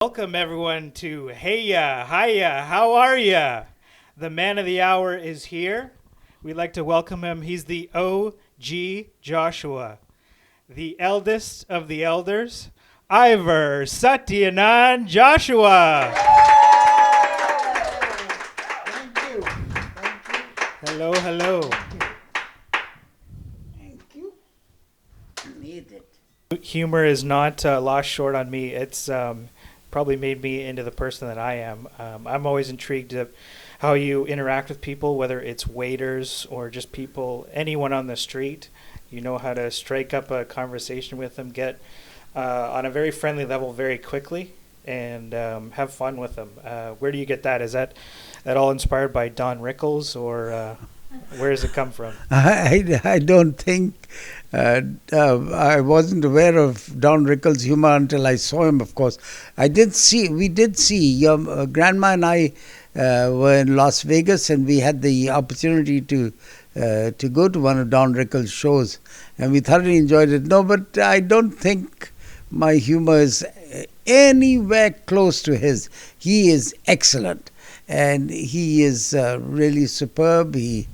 Welcome everyone to Heya, Hiya, how are ya? The man of the hour is here. We'd like to welcome him. He's the OG Joshua, the eldest of the elders, Ivor Satyanand Joshua. Thank you. Hello, hello. Thank you. Made it. Humor is not lost short on me. It's probably made me into the person that I am. I'm always intrigued of how you interact with people, whether it's waiters or just people, anyone on the street. You know how to strike up a conversation with them, get on a very friendly level very quickly, and have fun with them. Where do you get that? Is that at all inspired by Don Rickles, or where does it come from? I don't think I wasn't aware of Don Rickles' humor until I saw him. Of course, we did see your grandma and I were in Las Vegas, and we had the opportunity to go to one of Don Rickles' shows, and we thoroughly enjoyed it. No, but I don't think my humor is anywhere close to his. He is excellent, and he is really superb. He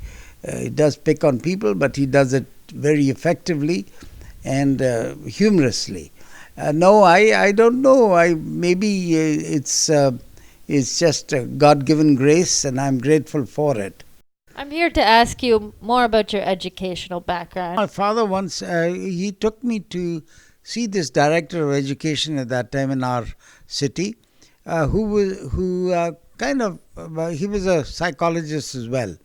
does pick on people, but he does it very effectively and humorously. No, I don't know. Maybe it's just a God-given grace, and I'm grateful for it. I'm here to ask you more about your educational background. My father once he took me to see this director of education at that time in our city, who kind of he was a psychologist as well,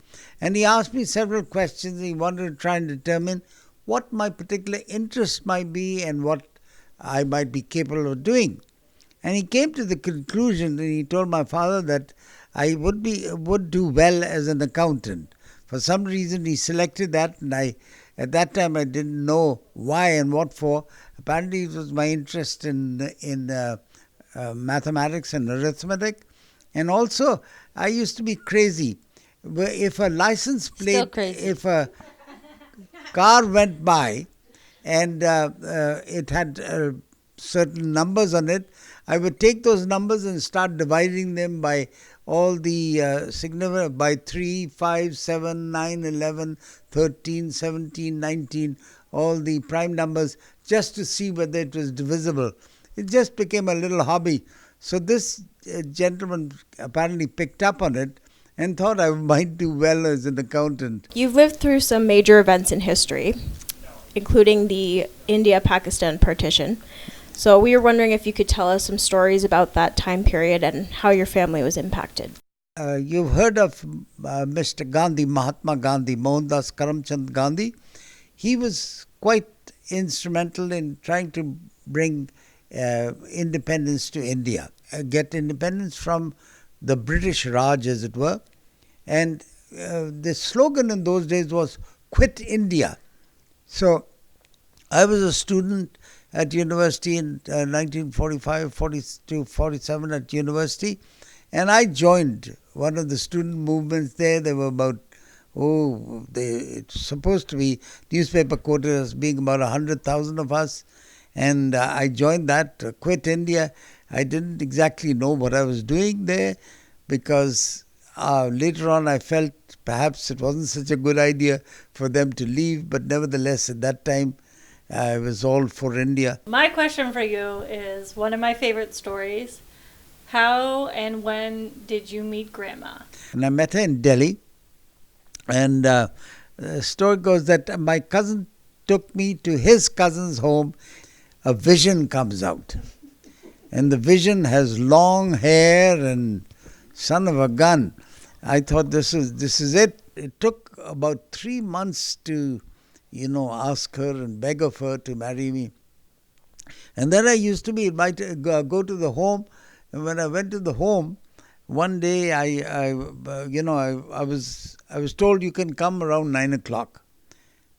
and he asked me several questions. He wanted to try and determine what my particular interest might be and what I might be capable of doing. And he came to the conclusion, and he told my father that I would do well as an accountant. For some reason, he selected that, and at that time I didn't know why and what for. Apparently, it was my interest in mathematics and arithmetic, and also I used to be crazy. If a license plate, if a car went by, and it had certain numbers on it, I would take those numbers and start dividing them by all the significant, by 3, 5, 7, 9, 11, 13, 17, 19, all the prime numbers, just to see whether it was divisible. It just became a little hobby. So this gentleman apparently picked up on it and thought I might do well as an accountant. You've lived through some major events in history, including the India-Pakistan partition. So we were wondering if you could tell us some stories about that time period and how your family was impacted. You've heard of Mr. Gandhi, Mahatma Gandhi, Mohandas Karamchand Gandhi. He was quite instrumental in trying to bring independence to India, get independence from the British Raj, as it were. And the slogan in those days was "Quit India." So I was a student at university in 1945, 42, 47 at university, and I joined one of the student movements there. There were about, it's supposed to be, newspaper quoted as being about 100,000 of us, and I joined that, Quit India. I didn't exactly know what I was doing there, because later on I felt perhaps it wasn't such a good idea for them to leave, but nevertheless at that time I was all for India. My question for you is one of my favorite stories. How and when did you meet Grandma? And I met her in Delhi, and the story goes that my cousin took me to his cousin's home. A vision comes out, and the vision has long hair and son of a gun. I thought this is it. It took about 3 months to ask her and beg of her to marry me. And then I used to be invited, go to the home. And when I went to the home, one day I was told you can come around 9 o'clock.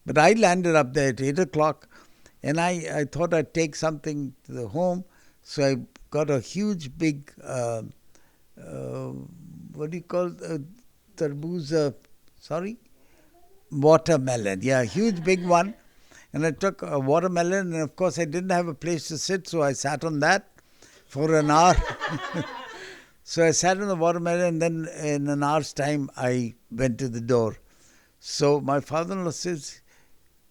But I landed up there at 8 o'clock, and I thought I'd take something to the home. So I got a huge big, what do you call tarboos? Watermelon. Yeah, huge big one. And I took a watermelon, and of course I didn't have a place to sit, so I sat on that for an hour. So I sat on the watermelon, and then in an hour's time, I went to the door. So my father-in-law says,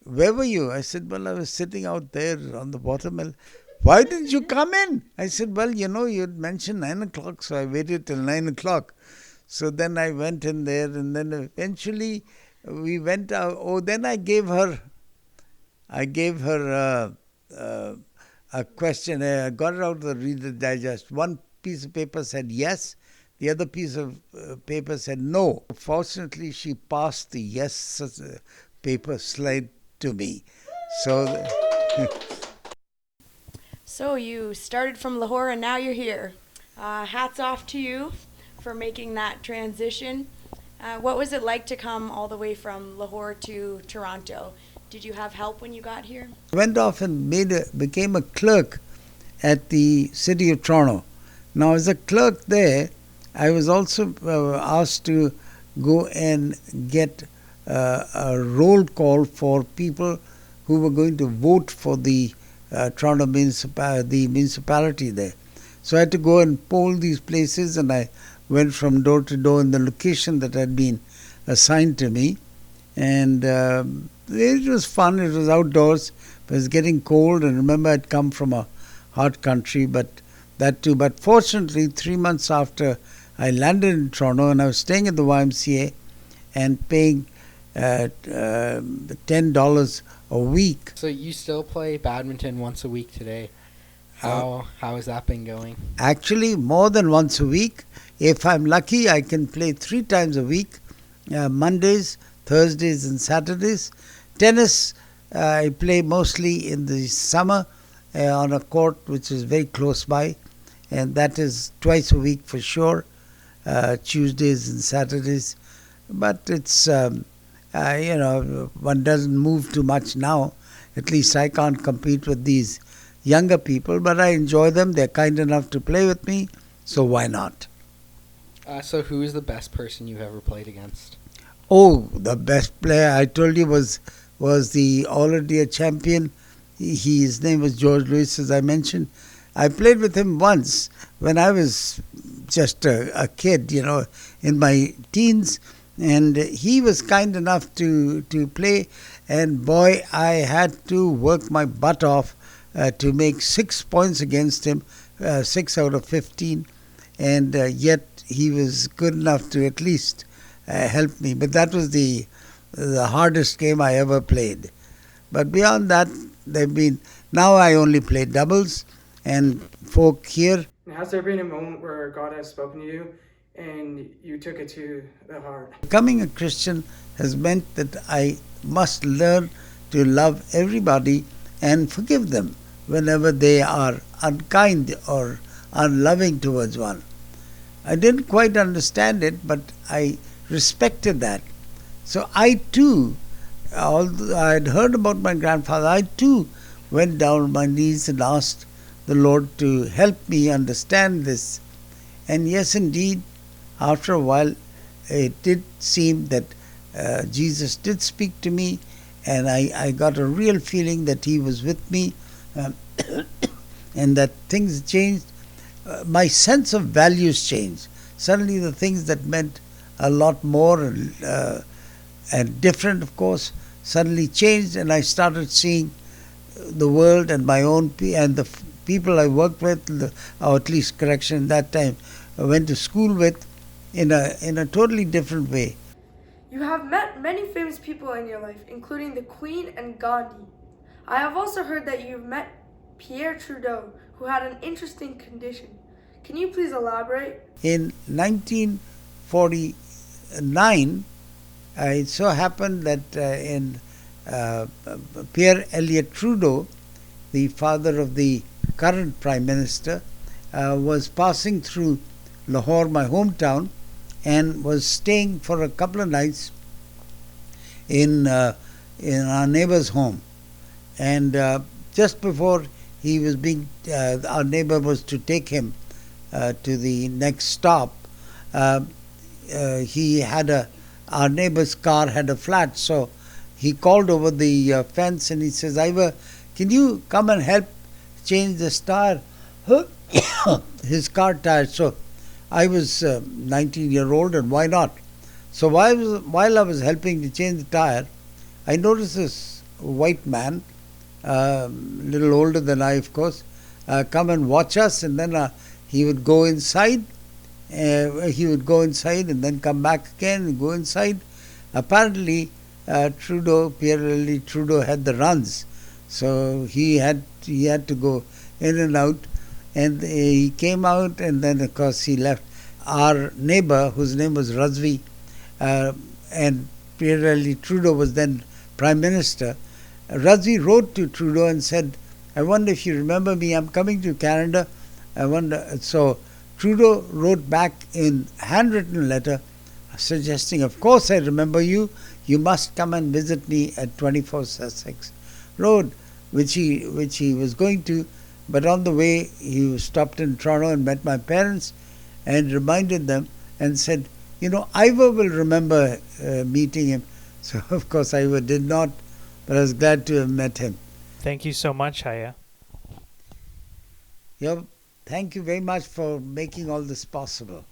"Where were you?" I said, "Well, I was sitting out there on the watermelon." "Why didn't you come in?" I said, "Well, you'd mentioned 9 o'clock, so I waited till 9 o'clock. So then I went in there, and then eventually we went out. Oh, then I gave her a question. I got it out of the Reader's Digest. One piece of paper said yes, the other piece of paper said no. Fortunately, she passed the yes paper slide to me. So, So you started from Lahore and now you're here. Hats off to you for making that transition. What was it like to come all the way from Lahore to Toronto? Did you have help when you got here? I went off and became a clerk at the City of Toronto. Now, as a clerk there, I was also asked to go and get a roll call for people who were going to vote for the Toronto the municipality there. So I had to go and poll these places, and I went from door to door in the location that had been assigned to me. And it was fun. It was outdoors. It was getting cold, and remember, I'd come from a hot country, but that too. But fortunately, 3 months after I landed in Toronto, and I was staying at the YMCA and paying $10 a week. So you still play badminton once a week today. How has that been going? Actually, more than once a week. If I'm lucky, I can play 3 times a week, Mondays, Thursdays and Saturdays. Tennis, I play mostly in the summer on a court which is very close by, and that is twice a week for sure, Tuesdays and Saturdays. But it's, one doesn't move too much now. At least I can't compete with these younger people, but I enjoy them. They're kind enough to play with me, so why not? So who is the best person you've ever played against? Oh, the best player I told you was the All-India champion. His name was George Lewis, as I mentioned. I played with him once when I was just a kid, in my teens, and he was kind enough to play, and boy, I had to work my butt off to make 6 points against him, 6 out of 15, and yet he was good enough to at least help me. But that was the hardest game I ever played. But beyond that, now I only play doubles, and folk here. Has there been a moment where God has spoken to you and you took it to the heart? Becoming a Christian has meant that I must learn to love everybody and forgive them whenever they are unkind or unloving towards one. I didn't quite understand it, but I respected that. So I too, although I had heard about my grandfather, I too went down on my knees and asked the Lord to help me understand this. And yes, indeed, after a while, it did seem that Jesus did speak to me, and I got a real feeling that He was with me, and that things changed. My sense of values changed. Suddenly the things that meant a lot more and different, of course, suddenly changed, and I started seeing the world and my own and the people I worked with, or at least correction that time, I went to school with, in a totally different way. You have met many famous people in your life, including the Queen and Gandhi. I have also heard that you've met Pierre Trudeau, who had an interesting condition. Can you please elaborate? In 1949, it so happened that Pierre Elliott Trudeau, the father of the current Prime Minister, was passing through Lahore, my hometown, and was staying for a couple of nights in our neighbor's home. And just before he was our neighbor was to take him to the next stop, our neighbor's car had a flat, so he called over the fence and he says, "Ivor, can you come and help change this tire?" his car tire. So I was 19-year-old, and why not? So while I was helping to change the tire, I noticed this white man, little older than I, of course, come and watch us, and then he would go inside. And then come back again and go inside. Apparently, Pierre Trudeau had the runs, so he had to go in and out. And he came out, and then of course he left. Our neighbor, whose name was Razvi, and Pierre Trudeau was then Prime Minister. Razvi wrote to Trudeau and said, "I wonder if you remember me. I'm coming to Canada. I wonder." So Trudeau wrote back in handwritten letter suggesting, "Of course I remember you. You must come and visit me at 24 Sussex Road," which he was going to. But on the way, he stopped in Toronto and met my parents and reminded them and said, Ivor will remember meeting him. So, of course, Ivor did not, but I was glad to have met him. Thank you so much, Hiya. Thank you very much for making all this possible.